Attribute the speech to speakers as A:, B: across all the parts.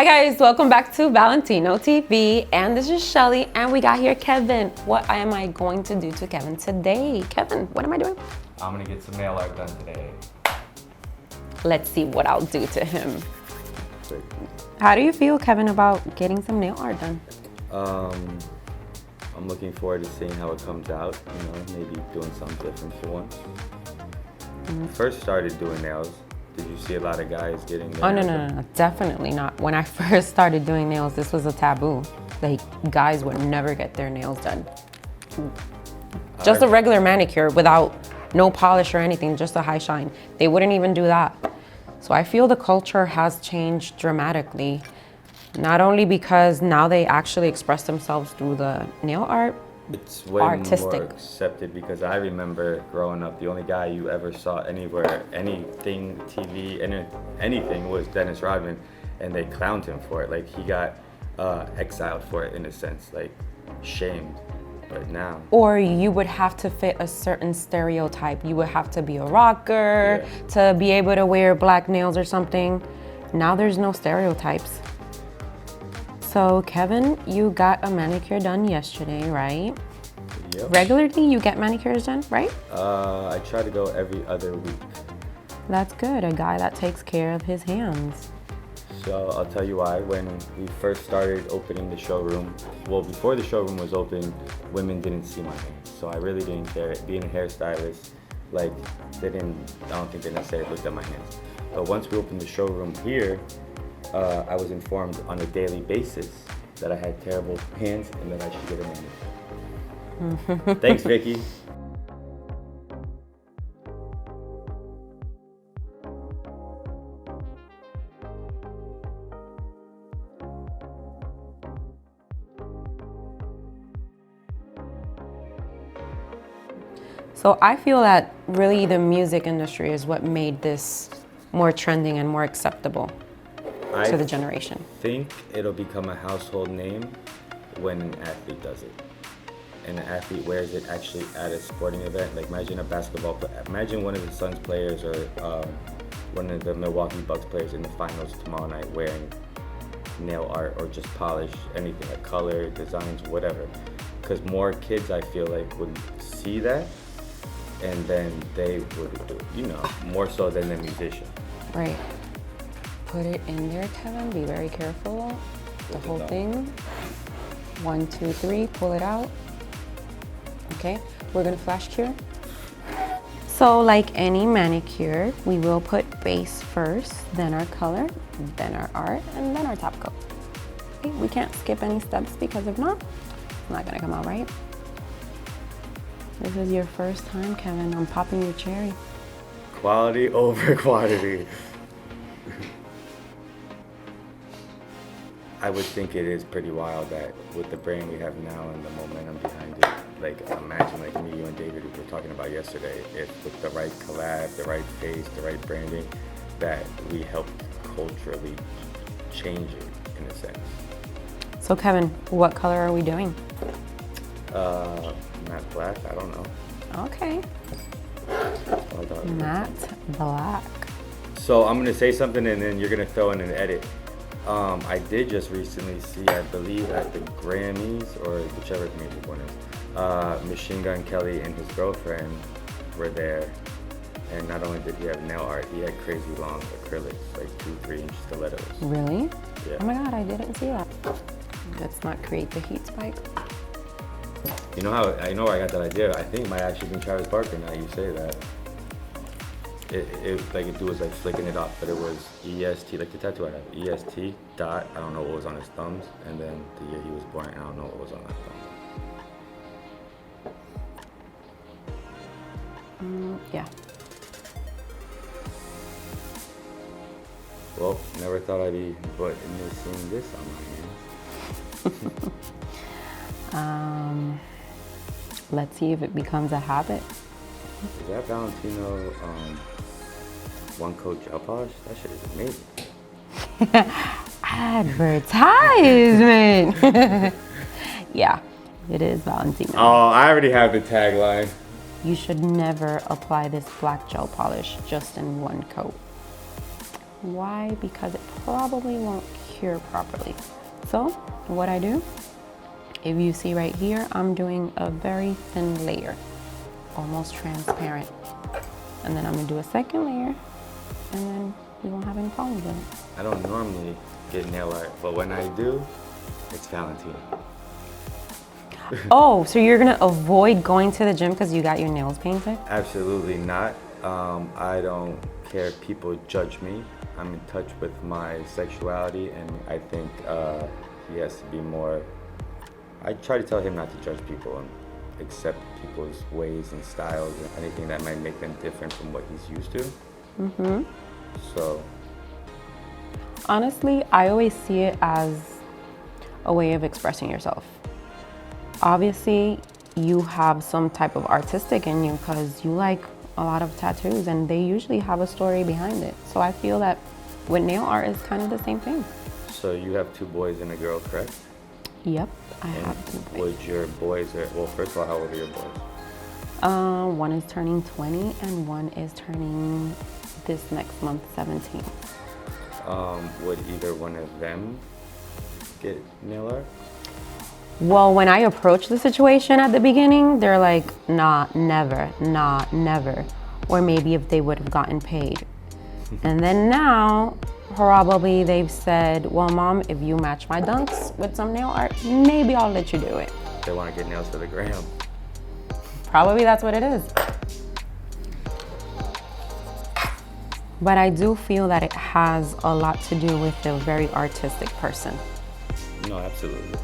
A: Hi guys, welcome back to Valentino TV, and this is Shelly, and we got here Kevin. What am I going to do to Kevin today? Kevin, what am I doing?
B: I'm gonna get some nail art done today.
A: Let's see what I'll do to him. How do you feel, Kevin, about getting some nail art done?
B: I'm looking forward to seeing how it comes out, you know, maybe doing something different for once. First started doing nails, did you see a lot of guys getting nails?
A: Oh, no, definitely not. When I first started doing nails, this was a taboo. Like, guys would never get their nails done. Just a regular manicure without no polish or anything, just a high shine. They wouldn't even do that. So I feel the culture has changed dramatically. Not only because now they actually express themselves through the nail art,
B: it's way more accepted, because I remember growing up, the only guy you ever saw anywhere, anything, TV, anything was Dennis Rodman, and they clowned him for it. Like, he got exiled for it in a sense, like shamed. But now,
A: or you would have to fit a certain stereotype. You would have to be a rocker to be able to wear black nails or something. Now there's no stereotypes. So Kevin, you got a manicure done yesterday, right?
B: Yep.
A: Regularly you get manicures done, right?
B: I try to go every other week.
A: That's good, a guy that takes care of his hands.
B: So I'll tell you why. When we first started opening the showroom, well, before the showroom was open, women didn't see my hands. So I really didn't care. Being a hairstylist, like, I don't think they necessarily looked at my hands. But once we opened the showroom here, I was informed on a daily basis that I had terrible hands and that I should get a manicure. Thanks, Vicky.
A: So I feel that really the music industry is what made this more trending and more acceptable to the generation.
B: I think it'll become a household name when an athlete does it. And an athlete wears it actually at a sporting event. Like, imagine a basketball player, imagine one of the Suns players or one of the Milwaukee Bucks players in the finals tomorrow night wearing nail art or just polish, anything, like color, designs, whatever. Because more kids, I feel like, would see that, and then they would, you know, more so than the musician.
A: Right. Put it in there, Kevin. Be very careful. The whole thing. 1, 2, 3. Pull it out. Okay. We're gonna flash cure. So, like any manicure, we will put base first, then our color, then our art, and then our top coat. Okay. We can't skip any steps, because if not, it's not gonna come out right. This is your first time, Kevin. I'm popping your cherry.
B: Quality over quantity. I would think it is pretty wild that with the brand we have now and the momentum behind it, like, imagine like me, you, and David, who were talking about yesterday, if with the right collab, the right face, the right branding, that we helped culturally change it in a sense.
A: So Kevin, what color are we doing?
B: Matte black, I don't know.
A: Okay. Matte black.
B: So I'm gonna say something and then you're gonna throw in an edit. I did just recently see, I believe at the Grammys, or whichever music one is, Machine Gun Kelly and his girlfriend were there. And not only did he have nail art, he had crazy long acrylics, like 2-3 inch stilettos.
A: Really?
B: Yeah.
A: Oh my God, I didn't see that. Let's not create the heat spike.
B: You know how, I know where I got that idea. I think it might actually be Travis Barker now you say that. It was like flicking it off, but it was EST, like the tattoo I have, EST dot, I don't know what was on his thumbs, and then the year he was born, I don't know what was on that thumb.
A: Yeah.
B: Well, never thought I'd be seeing this on my hands.
A: Let's see if it becomes a habit.
B: Is that Valentino one coat gel polish? That shit is amazing.
A: Advertisement. Yeah, it is Valentino.
B: Oh, I already have the tagline.
A: You should never apply this black gel polish just in one coat. Why? Because it probably won't cure properly. So what I do, if you see right here, I'm doing a very thin layer, almost transparent. And then I'm gonna do a second layer, and then you won't have any problems with it.
B: I don't normally get nail art, but when I do, it's Valentina.
A: Oh, so you're gonna avoid going to the gym because you got your nails painted?
B: Absolutely not. I don't care if people judge me. I'm in touch with my sexuality, and I think he has to be more. I try to tell him not to judge people and accept people's ways and styles and anything that might make them different from what he's used to.
A: Mm-hmm.
B: So,
A: Honestly, I always see it as a way of expressing yourself. Obviously, you have some type of artistic in you because you like a lot of tattoos, and they usually have a story behind it. So I feel that with nail art is kind of the same thing.
B: so you have 2 boys and a girl, correct?
A: Yep, I
B: And
A: have two boys.
B: would your boys, well, first of all, how old are your boys?
A: One is turning 20 and one is turning this next month 17.
B: Would either one of them get nail art?
A: Well, when I approached the situation at the beginning, they're like, nah, never, nah, never. Or maybe if they would have gotten paid. And then now, probably they've said, well, Mom, if you match my dunks with some nail art, maybe I'll let you do it.
B: They want to get nails for the gram.
A: Probably that's what it is. But I do feel that it has a lot to do with a very artistic person.
B: No, absolutely.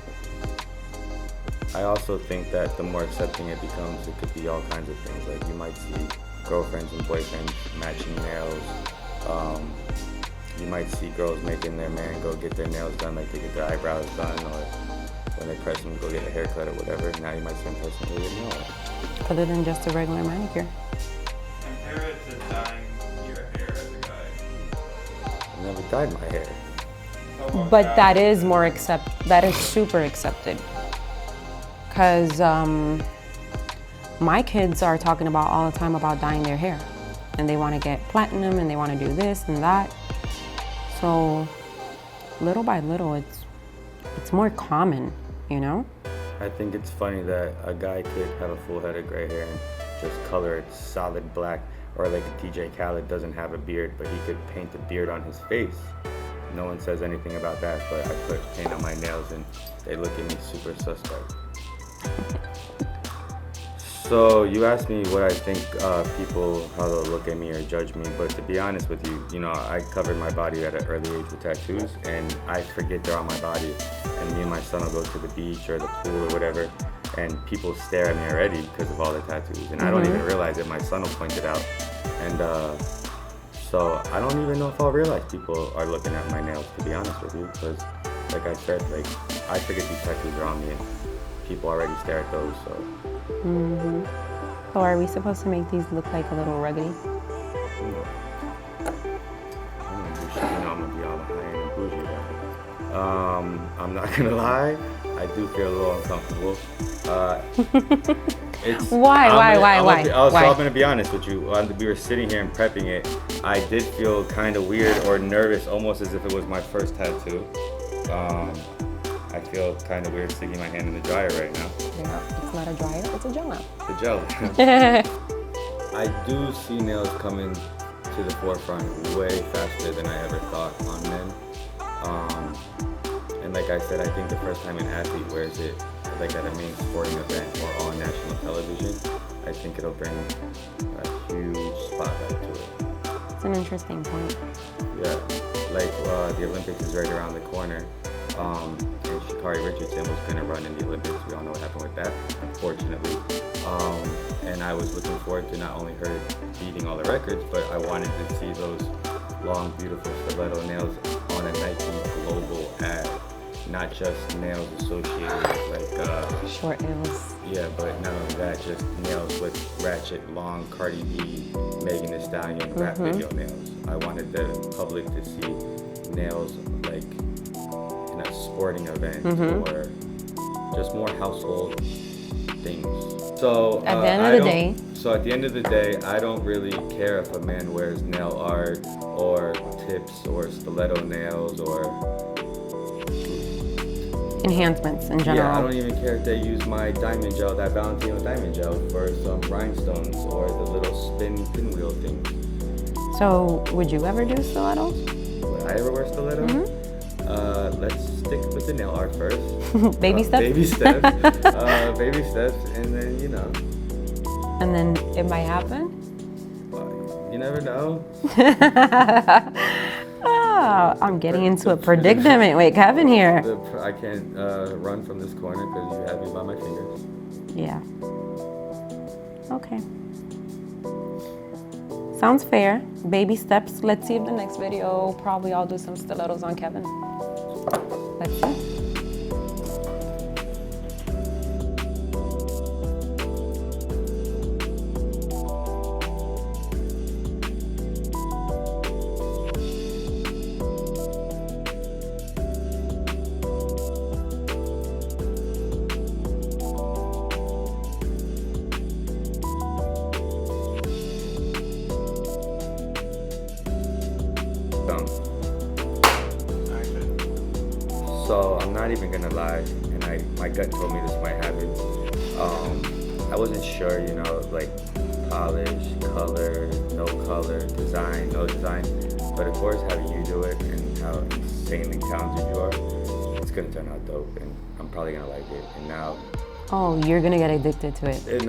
B: I also think that the more accepting it becomes, it could be all kinds of things. Like you might see girlfriends and boyfriends matching nails. You might see girls making their man go get their nails done, like they get their eyebrows done, or when they press them, go get a haircut or whatever. Now you might see them person go get nail art.
A: Other than just a regular manicure.
C: Compare it to dyeing your hair as a guy.
B: I never dyed my hair.
C: How about
A: But that is that is super accepted. Cause my kids are talking about all the time about dyeing their hair. And they wanna get platinum and they wanna do this and that. So little by little, it's more common, you know?
B: I think it's funny that a guy could have a full head of gray hair and just color it solid black, or like a DJ Khaled doesn't have a beard, but he could paint a beard on his face. No one says anything about that, but I put paint on my nails and they look at me super suspect. So you asked me what I think people, how they'll look at me or judge me, but to be honest with you, you know, I covered my body at an early age with tattoos, and I forget they're on my body, and me and my son will go to the beach or the pool or whatever, and people stare at me already because of all the tattoos, and I don't even realize it. My son will point it out, and so I don't even know if I'll realize people are looking at my nails, to be honest with you, because like I said, like I forget these tattoos are on me, and people already stare at those, so.
A: Mm-hmm. So are we supposed to make these look like a little ruggedy?
B: I'm gonna do shit, you know, I'm gonna be all high and bougie about it. I'm not gonna lie, I do feel a little uncomfortable.
A: Why?
B: So I'm gonna be honest with you. We were sitting here and prepping it. I did feel kind of weird or nervous, almost as if it was my first tattoo. I feel kind of weird sticking my hand in the dryer right now.
A: Yeah, it's not a dryer, it's a gel.
B: The gel. I do see nails coming to the forefront way faster than I ever thought on men. And like I said, I think the first time an athlete wears it, like at a main sporting event or on national television, I think it'll bring a huge spotlight to it.
A: It's an interesting point.
B: Yeah, like the Olympics is right around the corner. And Sha'Carri Richardson was going to run in the Olympics. We all know what happened with that, unfortunately. And I was looking forward to not only her beating all the records, but I wanted to see those long, beautiful stiletto nails on a Nike global ad. Not just nails associated with like
A: short nails.
B: Yeah, but none of that, just nails with ratchet, long Cardi B, Megan Thee Stallion rap video nails. I wanted the public to see nails like in a sporting event or just more household things. So
A: at the end of the day.
B: So at the end of the day, I don't really care if a man wears nail art or tips or stiletto nails or
A: enhancements in general.
B: Yeah, I don't even care if they use my diamond gel, that Valentino diamond gel, for some rhinestones or the little pinwheel thing.
A: So, would you ever do stilettos?
B: Would I ever wear stilettos? Let's stick with the nail art first.
A: Baby steps?
B: Baby steps. Baby steps, and then, you know.
A: And then it might happen?
B: You never know.
A: Oh, I'm getting into a predicament. Wait, Kevin here.
B: I can't run from this corner because you have me by my fingers.
A: Yeah. Okay. Sounds fair. Baby steps. Let's see if the next video, probably I'll do some stilettos on Kevin. Let's see.
B: So I'm not even gonna lie, and my gut told me this might happen. I wasn't sure, you know, like polish, color, no color, design, no design. But of course, having you do it and how insanely talented you are, it's gonna turn out dope, and I'm probably gonna like it. And now,
A: Oh, you're gonna get addicted to it.
B: we're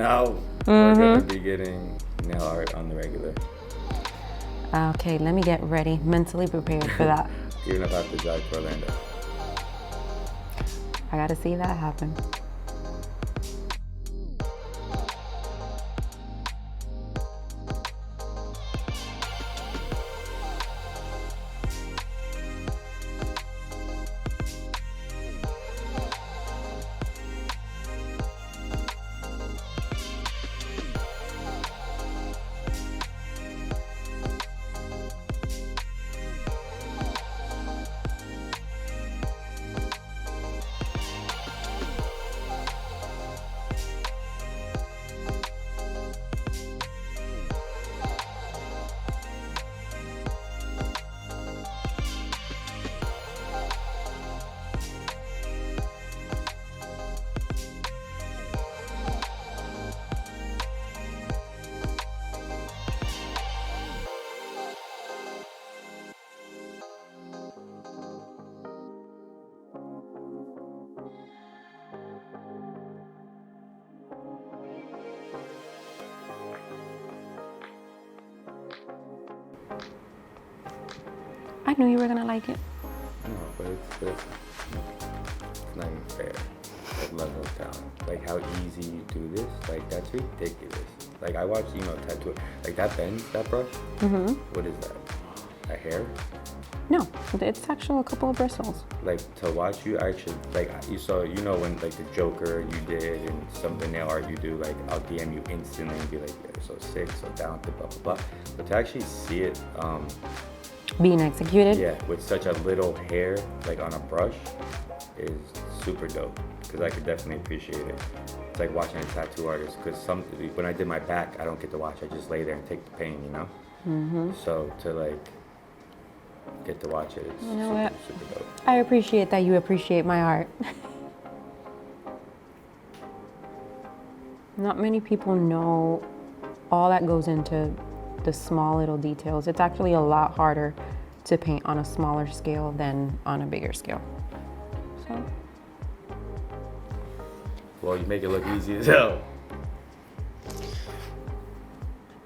B: gonna be getting nail art on the regular.
A: Okay, let me get ready, mentally prepared for that.
B: Even if I have to drive to Orlando.
A: I gotta see that happen. I knew you were gonna like it.
B: No, but it's not even fair. That level of talent. Like how easy you do this, like that's ridiculous. Like I watch, you know, tattoo, like that bend, that brush.
A: Mm-hmm.
B: What is that? A hair?
A: No, it's actually a couple of bristles.
B: Like to watch you actually, like you saw, you know, when like the Joker you did and some of the nail art you do, like I'll DM you instantly and be like, yeah, so sick, so talented, blah blah blah. But to actually see it,
A: Being executed?
B: yeah, with such a little hair, like on a brush, is super dope. Because I could definitely appreciate it. It's like watching a tattoo artist. Because when I did my back, I don't get to watch. I just lay there and take the pain, you know.
A: Mm-hmm.
B: So to like get to watch it, it's
A: You know what?
B: super dope.
A: I appreciate that you appreciate my art. Not many people know all that goes into the small little details. It's actually a lot harder to paint on a smaller scale than on a bigger scale. So,
B: Well, you make it look easy as hell.
A: I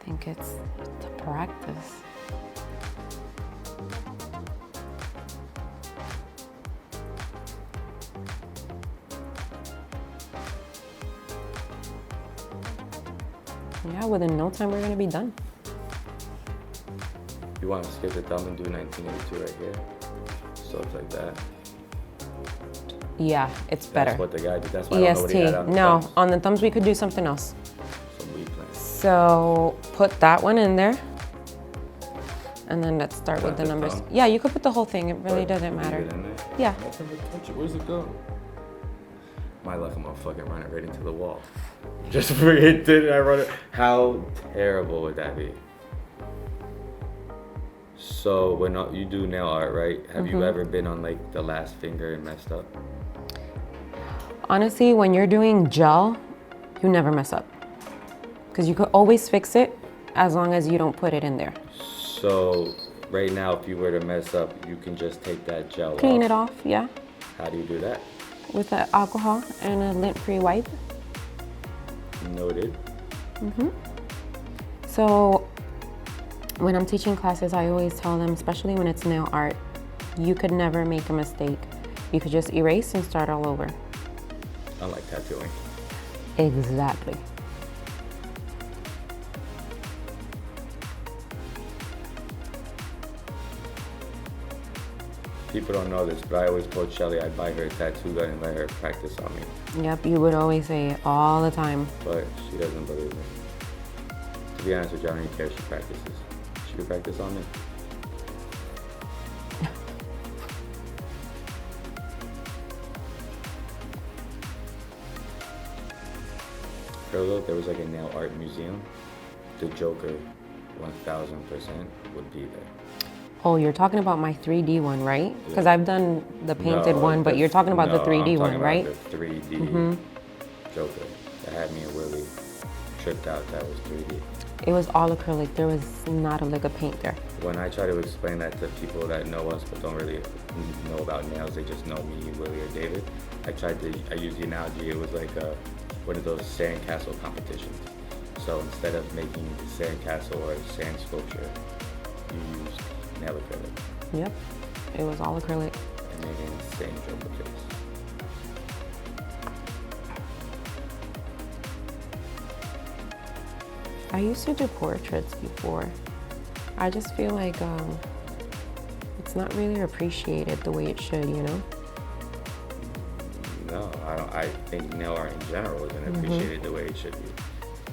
A: think it's the practice. Yeah, within no time we're gonna be done.
B: You want to skip the thumb and do 1982 right here? So it's like that.
A: Yeah, it's better.
B: That's what the guy did. That's why I don't know what he had
A: EST.
B: on the
A: No,
B: thumbs.
A: on the thumbs we could do something else.
B: So we plan.
A: So put that one in there. And then let's start with
B: Not
A: the
B: the
A: numbers.
B: thumb?
A: Yeah, you could put the whole thing. It really
B: But
A: doesn't
B: leave
A: matter.
B: it in there?
A: Yeah.
B: Let them touch it. Where's it go? My luck, I'm gonna fucking run it right into the wall. Just forget it. I run it. How terrible would that be? So when you do nail art, right? Have you ever been on like the last finger and messed up?
A: Honestly, when you're doing gel, you never mess up. Because you could always fix it as long as you don't put it in there.
B: So right now, if you were to mess up, you can just take that gel
A: Clean
B: off.
A: it off, yeah.
B: How do you do that?
A: With the alcohol and a lint-free wipe.
B: Noted.
A: So when I'm teaching classes, I always tell them, especially when it's nail art, you could never make a mistake. You could just erase and start all over.
B: Unlike tattooing.
A: Exactly.
B: People don't know this, but I always told Chelly I'd buy her a tattoo gun and let her practice on me.
A: Yep, you would always say it all the time.
B: But she doesn't believe me. To be honest with you, I don't even care if she practices. She could practice on me. Acrylic, there was like a nail art museum. The Joker, 1000% would be there.
A: Oh, you're talking about my 3D one, right? Because I've done the painted one, but you're talking about the 3D one, right?
B: The 3D Joker. That had me and Willie tripped out. That was 3D.
A: It was all acrylic. There was not a lick of paint there.
B: When I try to explain that to people that know us but don't really know about nails, they just know me, Willie, or David. I used the analogy. It was like one of those sandcastle competitions. So instead of making the sandcastle or sand sculpture, you used nail acrylic
A: Yep, it was all acrylic.
B: and made an insane Joker face.
A: I used to do portraits before. I just feel like it's not really appreciated the way it should, you know?
B: No, I don't. I think nail art in general isn't appreciated the way it should be.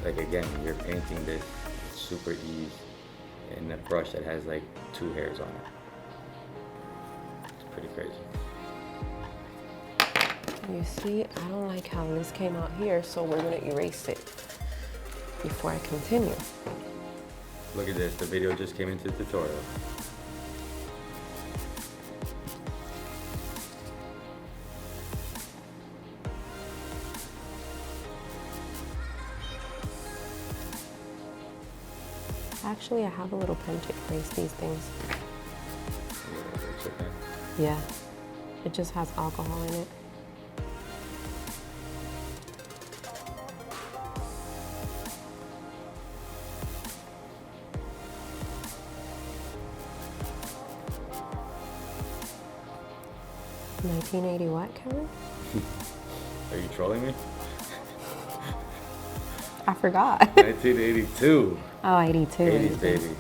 B: Like again, you're painting this super ease in a brush that has like 2 hairs on it. It's pretty crazy.
A: You see, I don't like how this came out here, so we're gonna erase it before I continue.
B: Look at this. The video just came into the tutorial.
A: Actually, I have a little pen to erase these things.
B: Yeah, it's okay.
A: Yeah, it just has alcohol in it. $19.80 what, Kevin?
B: Are you trolling me?
A: I forgot.
B: 1982.
A: Oh, 82.
B: 80s, baby.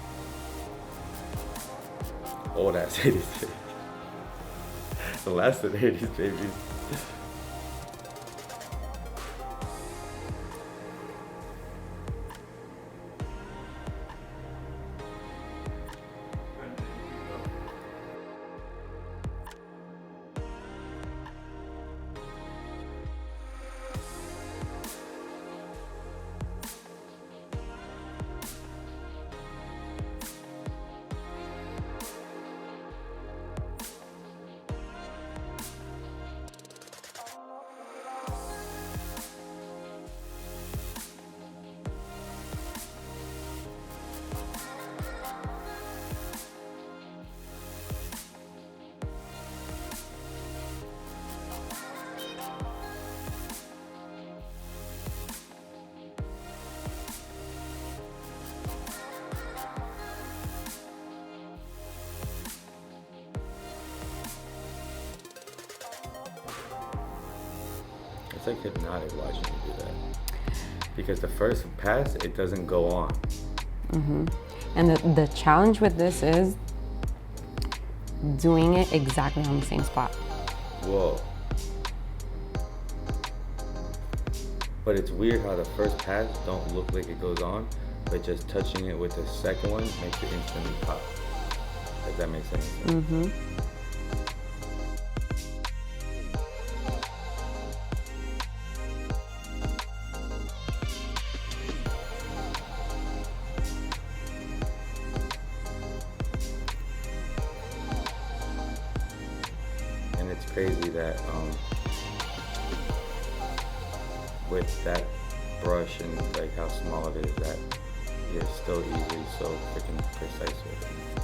B: Old ass 80s, baby. The last of the 80s, baby. It's like hypnotic watching you do that. Because the first pass, it doesn't go on.
A: And the challenge with this is doing it exactly on the same spot.
B: Whoa. But it's weird how the first pass don't look like it goes on, but just touching it with the second one makes it instantly pop. If that makes any sense. And it's crazy that with that brush and like how small it is, that you're still easily so freaking precise with it.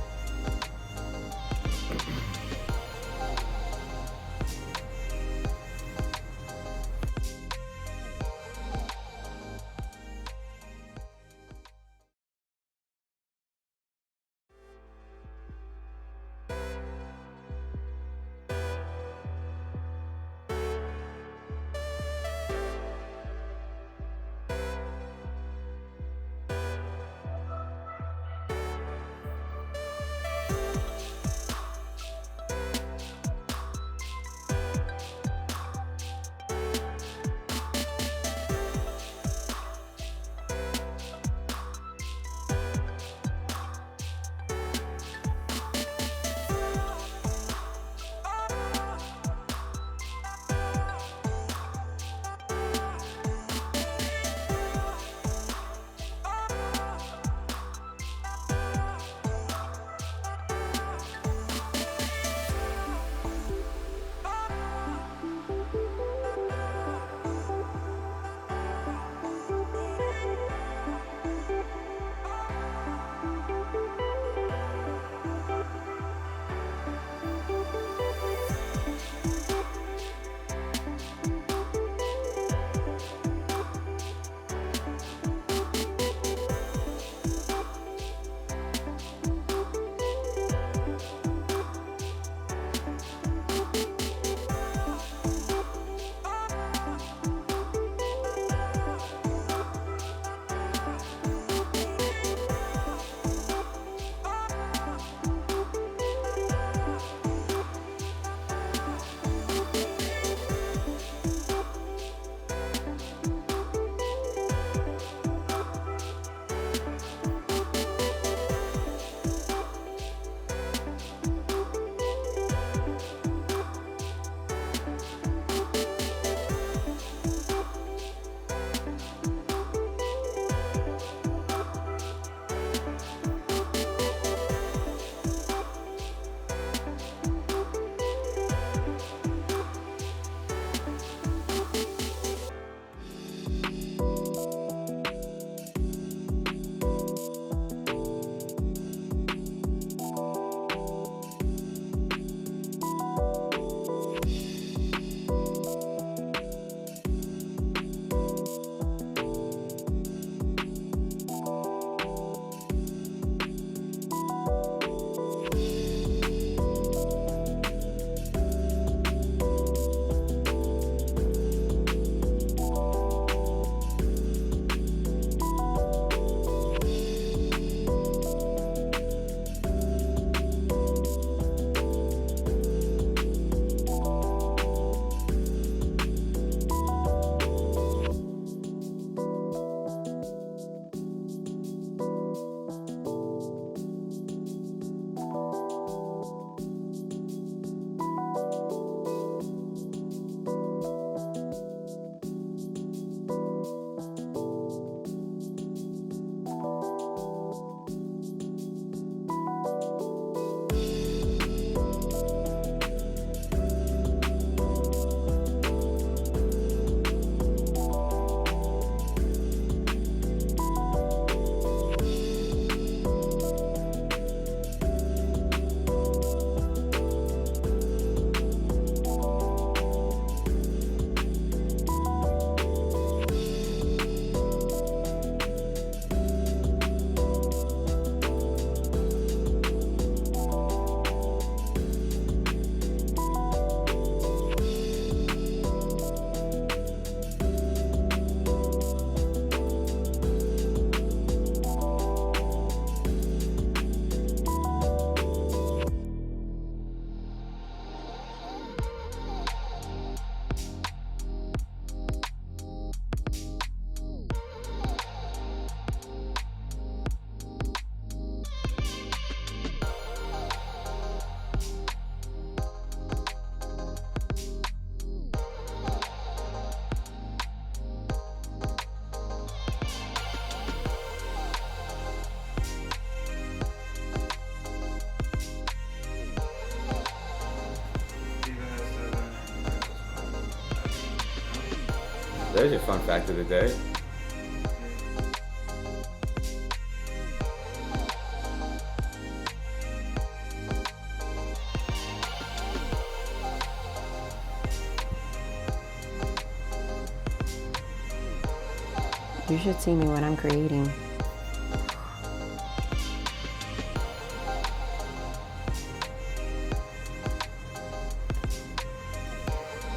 B: There's your fun fact of the day.
A: You should see me when I'm creating.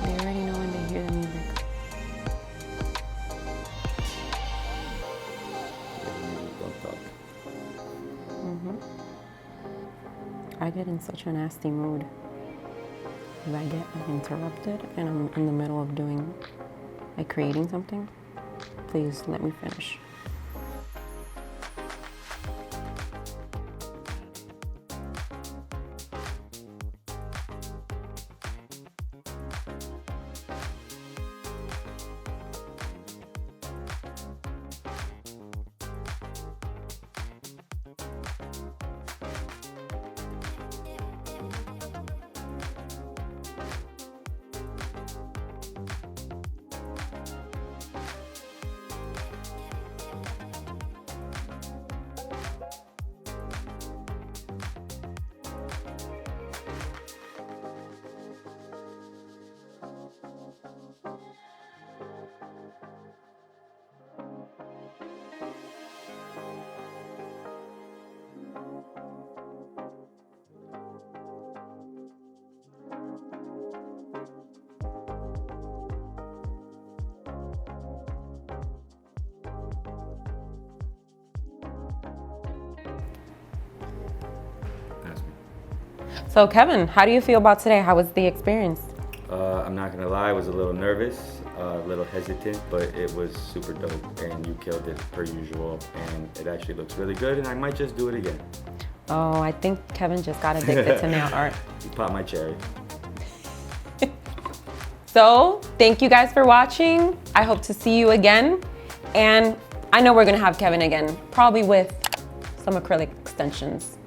A: They already know when they hear the music.
B: Don't talk.
A: I get in such a nasty mood if I get interrupted and I'm in the middle of doing, like creating something. Please let me finish.
B: Ask me.
A: So Kevin, how do you feel about today? How was the experience?
B: I'm not gonna lie, I was a little nervous, a little hesitant, but it was super dope and you killed it per usual and it actually looks really good and I might just do it again.
A: Oh, I think Kevin just got addicted to nail art.
B: You popped my cherry.
A: So thank you guys for watching. I hope to see you again. And I know we're gonna have Kevin again, probably with some acrylic extensions.